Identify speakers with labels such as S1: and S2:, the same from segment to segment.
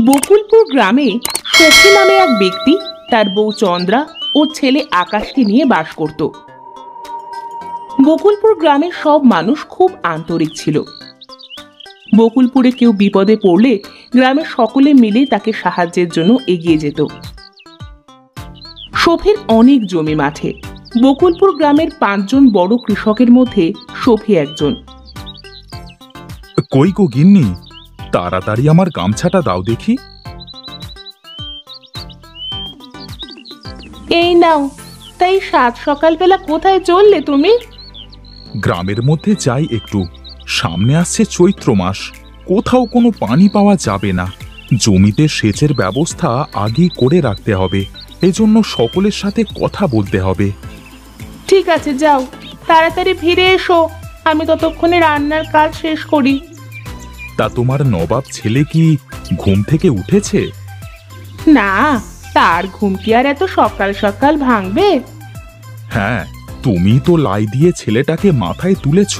S1: বকুলপুর গ্রামে সখী নামে এক ব্যক্তি তার বউ চন্দ্রা ও ছেলে আকাশকে নিয়ে বাস করত। বকুলপুর গ্রামের সব মানুষ খুব আন্তরিক ছিল। বকুলপুরে কেউ বিপদে পড়লে গ্রামের সকলে মিলে তাকে সাহায্যের জন্য এগিয়ে যেত। সফির অনেক জমি মাঠে। বকুলপুর গ্রামের 5 জন বড় কৃষকের মধ্যে সফি একজন।
S2: কই গো গিন্নি, তাড়াতাড়ি আমার গামছাটা দাও দেখি।
S1: এই নাও। তাই সাত সকালবেলা কোথায় চললে তুমি?
S2: গ্রামের মধ্যে যাই একটু, সামনে আসছে চৈত্র মাস, কোথাও কোনো পানি পাওয়া যাবে না। জমিতে সেচের ব্যবস্থা আগে করে রাখতে হবে, এজন্য সকলের সাথে কথা বলতে হবে।
S1: ঠিক আছে, যাও, তাড়াতাড়ি ফিরে এসো, আমি ততক্ষণে রান্নার কাজ শেষ করি।
S2: তা তোমার নবাব ছেলে কি ঘুম থেকে উঠেছে?
S1: না, তার ঘুম কি আর এত সকাল সকাল ভাঙবে?
S2: হ্যাঁ, তুমি তো লাই দিয়ে ছেলেটাকে মাথায় তুলেছ।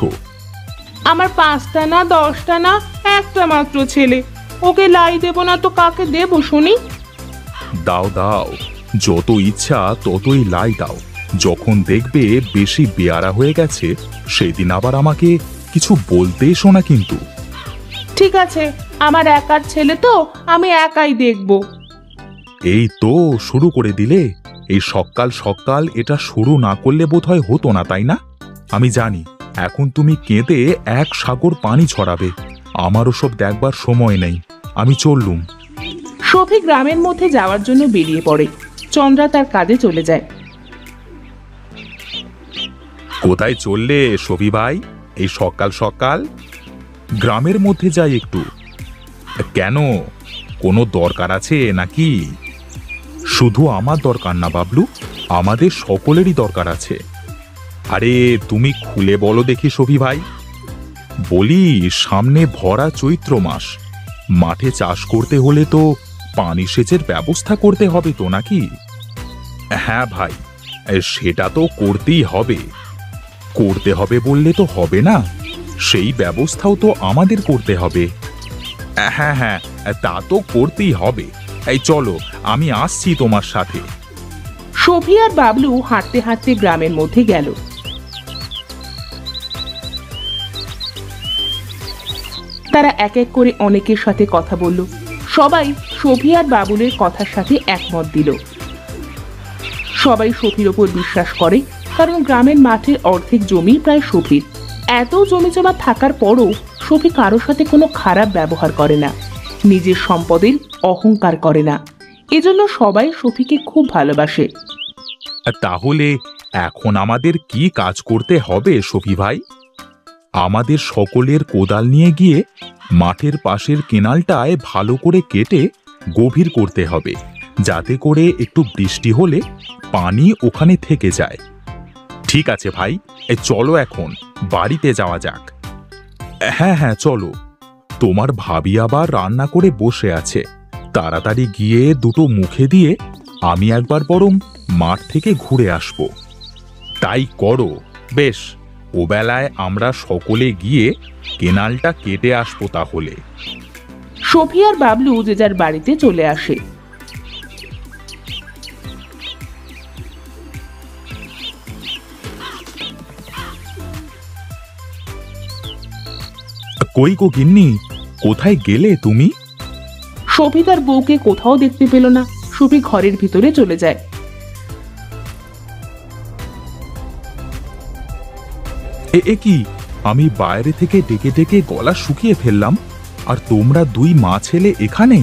S1: আমার 5টা না 10টা না, একটা মাত্র ছেলে, ওকে লাই দেব না তো কাকে দেব শুনি?
S2: দাও দাও, যত ইচ্ছা ততই লাই দাও। যখন দেখবে বেশি বেয়ারা হয়ে গেছে, সেদিন আবার আমাকে কিছু বলতে এসো না কিন্তু।
S1: ঠিক আছে, আমার একার ছেলে তো, আমি একাই দেখব।
S2: এই তো শুরু করে দিলে। এই সকাল সকাল এটা শুরু না করলে বোধহয় হতো না, তাই না? আমি জানি এখন তুমি কেঁদে এক সাগর পানি ছড়াবে। আমার ওসব দেখবার সময় নেই, আমি চললুম।
S1: সফি গ্রামের মধ্যে যাওয়ার জন্য বেরিয়ে পড়ে। চন্দ্রা তার কাজে চলে যায়।
S2: কোথায় চললে সফি ভাই এই সকাল সকাল? গ্রামের মধ্যে যাই একটু। কেন, কোনো দরকার আছে নাকি? শুধু আমার দরকার না বাবলু, আমাদের সকলেরই দরকার আছে। আরে তুমি খুলে বলো দেখি সফি ভাই। বলি, সামনে ভরা চৈত্র মাস, মাঠে চাষ করতে হলে তো পানি সেচের ব্যবস্থা করতে হবে তো নাকি? হ্যাঁ ভাই, সেটা তো করতেই হবে। করতে হবে বললে তো হবে না, সেই ব্যবস্থাও তো আমাদের করতে হবে। হ্যাঁ হ্যাঁ, তা তো করতেই হবে। এই চলো, আমি আসছি তোমার সাথে।
S1: সফি আর বাবলু হাঁটতে হাঁটতে গ্রামের মধ্যে গেল। তারা এক এক করে অনেকের সাথে কথা বলল। সবাই সফি আর বাবুলের কথার সাথে একমত দিল। সবাই সফির ওপর বিশ্বাস করে, কারণ গ্রামের মাঠের অর্ধেক জমি প্রায় সফির। এত জমি জমা থাকার পরও সফি কারোর সাথে কোনো খারাপ ব্যবহার করে না, নিজের সম্পদের অহংকার করে না। এজন্য সবাই সফিকে খুব ভালোবাসে।
S2: তাহলে এখন আমাদের কি কাজ করতে হবে সফি ভাই? আমাদের সকলের কোদাল নিয়ে গিয়ে মাঠের পাশের কেনালটায় ভালো করে কেটে গভীর করতে হবে, যাতে করে একটু বৃষ্টি হলে পানি ওখানে থেকে যায়। ঠিক আছে ভাই, চলো এখন বাড়িতে যাওয়া যাক। হ্যাঁ হ্যাঁ চলো। তোমার ভাবি আবার রান্না করে বসে আছে, তাড়াতাড়ি গিয়ে দুটো মুখে দিয়ে আমি একবার বরং মাঠ থেকে ঘুরে আসব। তাই করো। বেশ, ও বেলায় আমরা সকলে গিয়ে কেনালটা কেটে আসবো তাহলে।
S1: সফি আর বাবলু যে যার বাড়িতে চলে আসে।
S2: কই গো গিন্নি, কোথায় গেলে তুমি?
S1: সফি তার বউকে কোথাও দেখতে পেল না। সফি ঘরের ভিতরে চলে যায়।
S2: এ কি, আমি বাইরে থেকে ডেকে ডেকে গলা শুকিয়ে ফেললাম, আর তোমরা দুই মা ছেলে এখানে?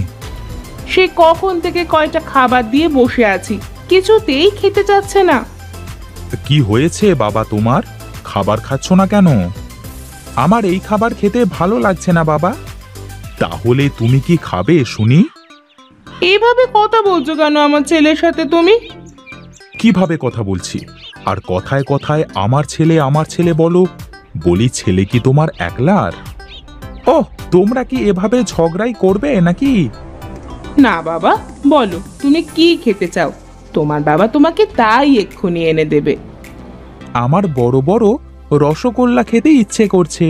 S1: সে কখন থেকে কয়টা খাবার দিয়ে বসে আছি, কিছুতেই খেতে চাচ্ছে না।
S2: কি হয়েছে বাবা তোমার? খাবার খাচ্ছ না কেন? আমার এই খাবার খেতে ভালো লাগছে না বাবা। তাহলে তুমি কি খাবে শুনি?
S1: এভাবে কথা বলছো কেন আমার ছেলের সাথে তুমি?
S2: কিভাবে কথা বলছি? আর কথায় কথায় আমার ছেলে বলো। বলি, ছেলে কি তোমার একলার? ওহ, তোমরা কি এভাবে ঝগড়াই করবে নাকি?
S1: না বাবা, বলো তুমি কি খেতে চাও, তোমার বাবা তোমাকে তাই এক্ষুনি এনে দেবে।
S2: আমার বড় বড় রসগোল্লা খেতে ইচ্ছে করছে।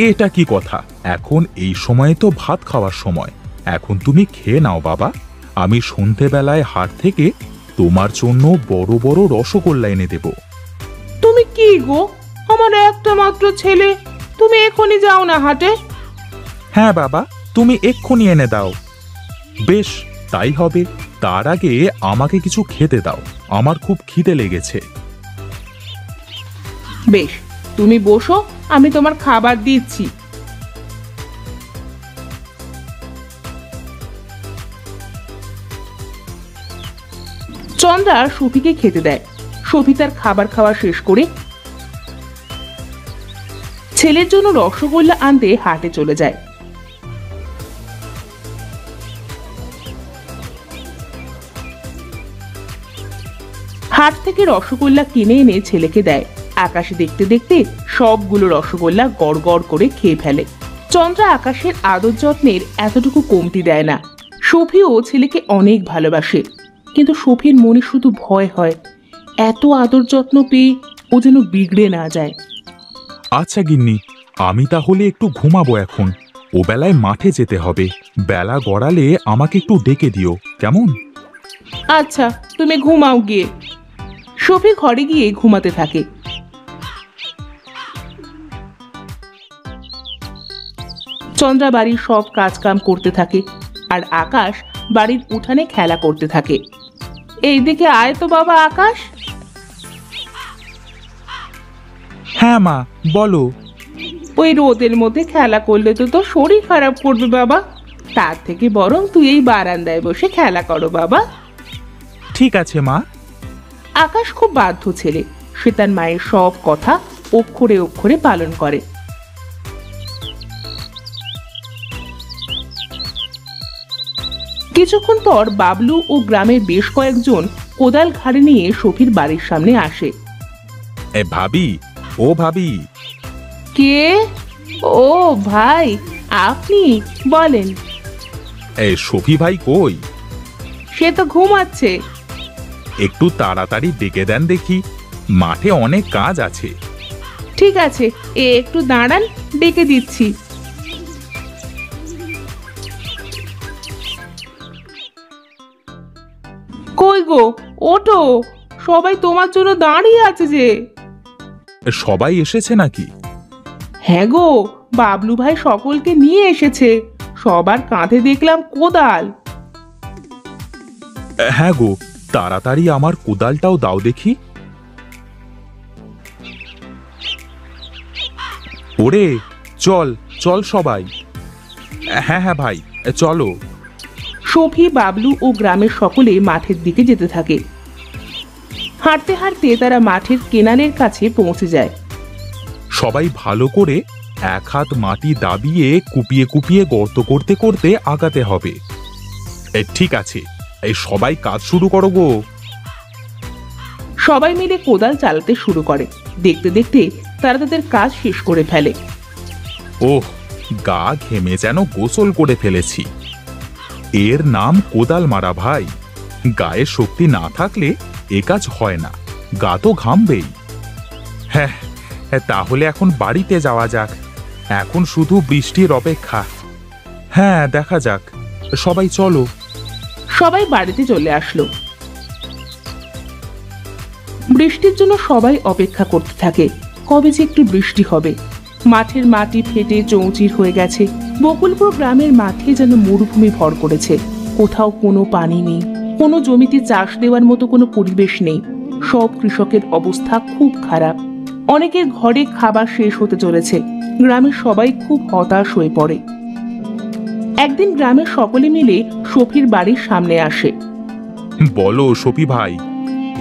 S2: এটা কি কথা? এখন এই সময়ে তো ভাত খাওয়ার সময়, এখন তুমি খেয়ে নাও বাবা। আমি সন্ধেবেলায় হাট থেকে তোমার জন্য বড় বড় রসগোল্লা এনে দেব।
S1: তুমি কি গো, আমার একটা মাত্র ছেলে, তুমি এখনই যাও না হাটে?
S2: হ্যাঁ বাবা, তুমি এক্ষুনি এনে দাও। বেশ, তাই হবে। তার আগে আমাকে কিছু খেতে দাও, আমার খুব খিদে লেগেছে।
S1: বেশ, তুমি বসো, আমি তোমার খাবার দিচ্ছি। চন্দ্রা সফিকে খেতে দেয়। সফি তার খাবার খাওয়া শেষ করে ছেলের জন্য রসগোল্লা আনতে হাটে চলে যায়। হাট থেকে রসগোল্লা কিনে এনে ছেলেকে দেয়। আকাশে দেখতে দেখতে সবগুলো রসগোল্লা গড় গড় করে খেয়ে ফেলে। চন্দ্রা আকাশের আদর যত্নের এতটুকু কমতি দেয় না। সফিও ছেলেকে অনেক ভালোবাসে, কিন্তু সফির মনে শুধু ভয় হয়, এত আদর যত্ন পেয়ে ও যেন বিগড়ে না যায়।
S2: আচ্ছা গিন্নি, আমি তাহলে একটু ঘুমাবো এখন। ও বেলায় মাঠে যেতে হবে। বেলা গড়ালে আমাকে একটু ডেকে দিও, কেমন?
S1: আচ্ছা, তুমি ঘুমাও গিয়ে। সফি ঘরে গিয়ে ঘুমাতে থাকে। চন্দ্রা বাড়ির সব কাজ কাম করতে থাকে, আর আকাশ বাড়ির উঠানে খেলা করতে থাকে। এইদিকে আয় তো বাবা আকাশ।
S2: হ্যাঁ মা, বলো।
S1: ওই রোদের মধ্যে খেলা করলে তো তোর শরীর খারাপ করবে বাবা। তার থেকে বরং তুই এই বারান্দায় বসে খেলা করো বাবা।
S2: ঠিক আছে মা।
S1: আকাশ খুব বাধ্য ছেলে, সে তার মায়ের সব কথা অক্ষরে অক্ষরে পালন করে। কিছুক্ষণ পর বাবলু ও গ্রামের বেশ কয়েকজন কোদাল ঘাড়ে নিয়ে সফির বাড়ির সামনে আসে।
S2: এ ভাবি, ও ভাবি।
S1: কে? ও ভাই, আপনি বলেন।
S2: সফি ভাই কই?
S1: সে তো ঘুমাচ্ছে।
S2: একটু তাড়াতাড়ি ডেকে দেন দেখি, মাঠে অনেক কাজ আছে।
S1: ঠিক আছে, একটু দাঁড়ান, ডেকে দিচ্ছি। কই গো, ওঠো, সবাই তোমার জন্য দাঁড়িয়ে আছে যে।
S2: সবাই এসেছে নাকি?
S1: হ্যাঁ গো, বাবলু ভাই সকলকে নিয়ে এসেছে। সবার কাঁধে দেখলাম কোদাল।
S2: হ্যাঁ গো, তাড়াতাড়ি আমার কোদালটাও দাও দেখি। ওরে, চল চল সবাই। হ্যাঁ হ্যাঁ ভাই, চলো।
S1: সফি, বাবলু ও গ্রামের সকলে মাঠের দিকে যেতে থাকে। হাঁটতে হাঁটতে তারা মাঠের কেনালের কাছে পৌঁছে যায়।
S2: সবাই ভালো করে এক হাত মাটি দাবিয়ে কুপিয়ে কুপিয়ে গর্ত করতে করতে আগাতে হবে। ঠিক আছে, এই সবাই কাজ শুরু করো গো।
S1: সবাই মিলে কোদাল চালাতে শুরু করে। দেখতে দেখতে তারা তাদের কাজ শেষ করে ফেলে।
S2: ওহ, গা ঘেমে যেন গোসল করে ফেলেছি। এর নাম কোদাল মারা ভাই। গায়ে শক্তি না থাকলে এ কাজ হয় না, গা তো ঘামবেই। হ্যাঁ, তাহলে এখন বাড়িতে যাওয়া যাক। এখন শুধু বৃষ্টির অপেক্ষা। হ্যাঁ, দেখা যাক। সবাই চলো।
S1: সবাই বাড়িতে চলে আসলো। বৃষ্টির জন্য সবাই অপেক্ষা করতে থাকে, কবে যে একটু বৃষ্টি হবে। মাঠের মাটি ফেটে চৌচির হয়ে গেছে। বকুলপুর গ্রামের মাঠে যেন মরুভূমি ভর করেছে। কোথাও কোনো পানি নেই, কোনো জমিতে চাষ দেওয়ার মতো কোনো পরিবেশ নেই। সব কৃষকের অবস্থা খুব খারাপ। অনেকের ঘরে খাবার শেষ হতে চলেছে। গ্রামের সবাই খুব হতাশ হয়ে পড়ে। একদিন গ্রামের সকলে মিলে সফির বাড়ির সামনে আসে।
S2: বলো সফি ভাই,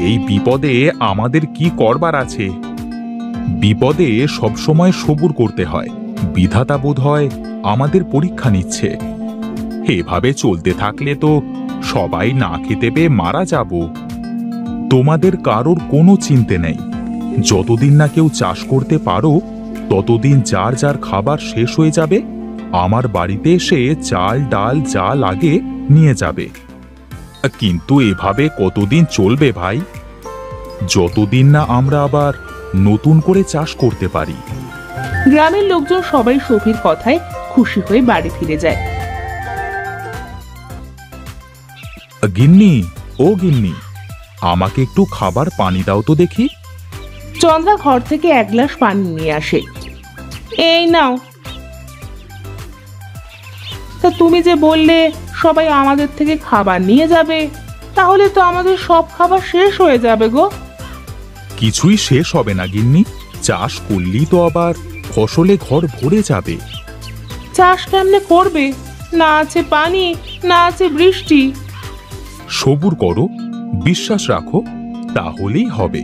S2: এই বিপদে আমাদের কি করবার আছে? বিপদে সবসময় সবুর করতে হয়। বিধাতা বোধ হয় আমাদের পরীক্ষা নিচ্ছে। এভাবে চলতে থাকলে তো সবাই না খেতে পেয়ে মারা যাব। তোমাদের কারোর কোনো চিন্তে নেই। যতদিন না কেউ চাষ করতে পারো, ততদিন যার যার খাবার শেষ হয়ে যাবে, আমার বাড়িতে এসে চাল ডাল যা লাগে নিয়ে যাবে। কিন্তু এভাবে কতদিন চলবে ভাই? যতদিন না আমরা আবার নতুন করে চাষ করতে পারি।
S1: গ্রামের লোকজন সবাই সফির কথায় খুশি হয়ে বাড়ি ফিরে যায়।
S2: গিন্নি, ও গিন্নি, আমাকে একটু খাবার পানি দাও তো দেখি।
S1: চন্দ্রা ঘর থেকে এক গ্লাস পানি নিয়ে আসে। এই নাও। তা তুমি যে বললে সবাই আমাদের থেকে খাবার নিয়ে যাবে, তাহলে তো আমাদের সব খাবার শেষ হয়ে যাবে গো।
S2: কিছুই শেষ হবে না গিন্নি, চাষ করলেই তো আবার ফসলে ঘর ভরে যাবে।
S1: চাষ কেমনে করবে? না আছে পানি, না আছে বৃষ্টি।
S2: সবুর করো, বিশ্বাস রাখো, তাহলেই হবে।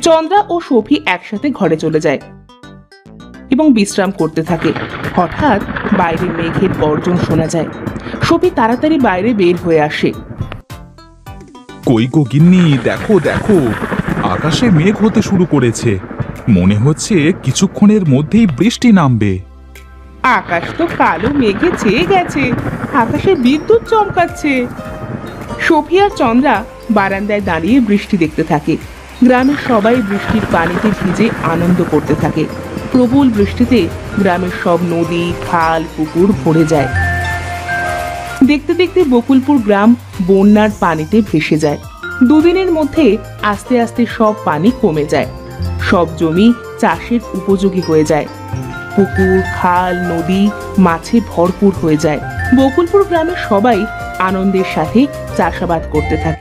S1: চন্দ্রা ও সফি একসাথে ঘরে চলে যায় এবং বিশ্রাম করতে থাকে। হঠাৎ বাইরে মেঘের গর্জন শোনা যায়। সফি তাড়াতাড়ি বাইরে বের হয়ে আসে।
S2: কই গো গিন্নি, দেখো দেখো, আকাশে মেঘ হতে শুরু করেছে। মনে হচ্ছে কিছুক্ষণের মধ্যেই বৃষ্টি নামবে।
S1: আকাশ তো কালো মেঘে ছেয়ে গেছে, আকাশে বিদ্যুৎ চমকাচ্ছে। সফি আর চন্দ্রা বারান্দায় দাঁড়িয়ে বৃষ্টি দেখতে থাকে। গ্রামের সবাই বৃষ্টির পানিতে ভিজে আনন্দ করতে থাকে। প্রবল বৃষ্টিতে গ্রামের সব নদী, খাল, পুকুর ভরে যায়। দেখতে দেখতে বকুলপুর গ্রাম বন্যার পানিতে ভেসে যায়। দুদিনের মধ্যে আস্তে আস্তে সব পানি কমে যায়। সব জমি চাষের উপযোগী হয়ে যায়। পুকুর, খাল, নদী মাছে ভরপুর হয়ে যায়। বকুলপুর গ্রামের সবাই আনন্দের সাথে চাষাবাদ করতে থাকে।